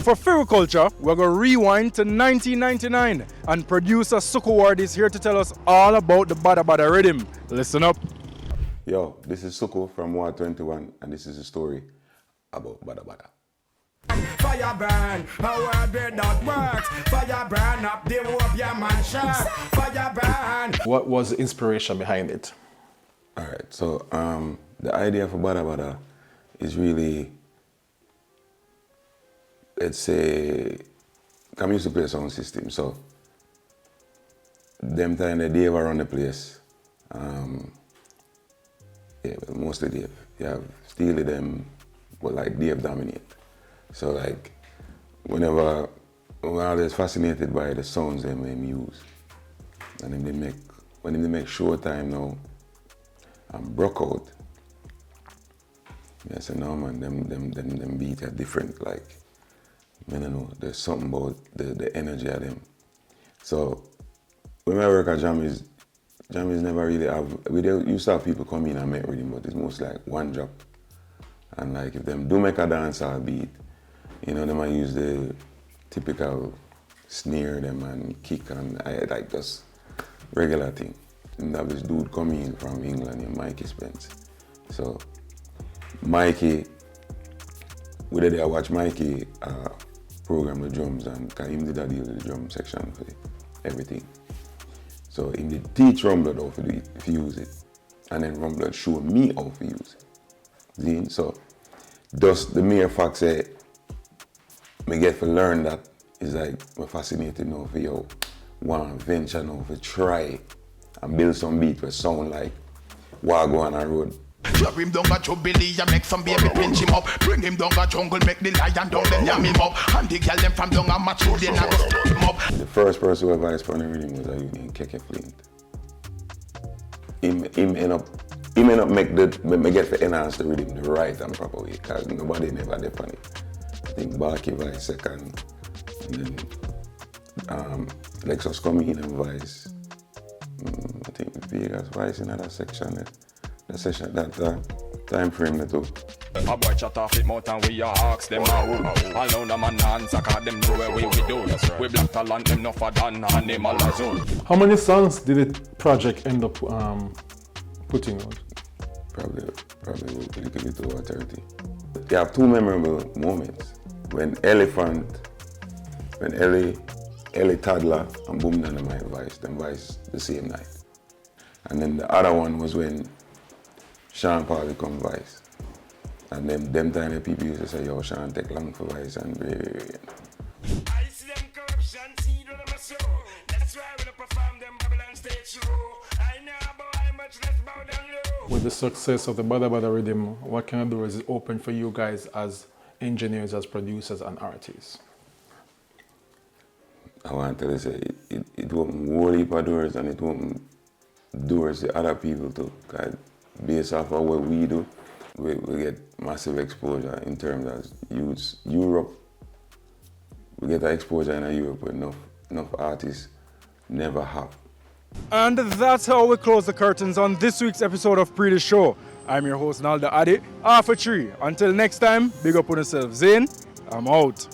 for Fiwi culture, we're going to rewind to 1999 and producer Suku Ward is here to tell us all about the Bada Bada Riddim. Listen up. Yo, this is Suku from Ward 21 and this is a story about Bada Bada. Fire burn, how did that work? Fire burn up the whole your man shot. Fire burn. What was the inspiration behind it? Alright, so the idea for Bada Bada is really, let's say, I used to play sound system, so them time the Dave around the place. Yeah, well, mostly Dave. You have Steely them, but like Dave dominate. So like, we're always fascinated by the sounds them use. And then when they make Showtime now, and broke out. Yeah, so no man, them beats are different. Like, I don't know, there's something about the energy of them. So when I work at Jammies never really have, we used to have people come in and make rhythm, but it's mostly like one drop. And like if them do make a dancehall beat, you know, they might use the typical snare them and kick and like just regular thing. And that this dude coming in from England, Mikey Spence. So Mikey, we did watch Mikey program the drums and cause him did a deal with the drum section for everything. So he did teach Rumblood how to do it, if you use it. And then Rumblood showed me how to use it. See? So just the mere fact that I get to learn that is like I'm fascinated now for you one venture now for try and build some beat that sound like what go on a road. Drop him down a jubilee and make some baby pinch him up. Bring him down a jungle, make the lion down, then yam him up. And the girl them from down a match, then I go step him up. The first person who advised on the rhythm was a youth named Keke Flint. Him end up make get to enhance the rhythm the right and proper way, because nobody never did on it. I think Barky vice second, and then Lexus come in and vice. I think Vegas vice in that section. The session that time frame that took. A boy chat off it more than we ask them how. All know the man answer cause them know where we do. We black talent them no for than animal as well. How many songs did the project end up putting out? Probably a little bit over 30. You have two memorable moments. When Ellie Toddler and Boom Dynamite vice the same night. And then the other one was when Sean Paul become vice. And then them time the people used to say, yo, Sean take long for vice and I see them corruption, see them a show. That's why we perform them Babylon stage show. I know about how much less bow down low. With the success of the Bada Bada Riddim, what kind of doors is open for you guys as engineers, as producers and artists? I want to say it opened a whole heap of doors and it opened doors to other people too. Cause based off of what we do, we get massive exposure in terms of youths. Europe, we get that exposure in Europe where enough artists never have. And that's how we close the curtains on this week's episode of Pree the Show. I'm your host Nalda Adi, half a tree. Until next time, big up on yourself. Zane, I'm out.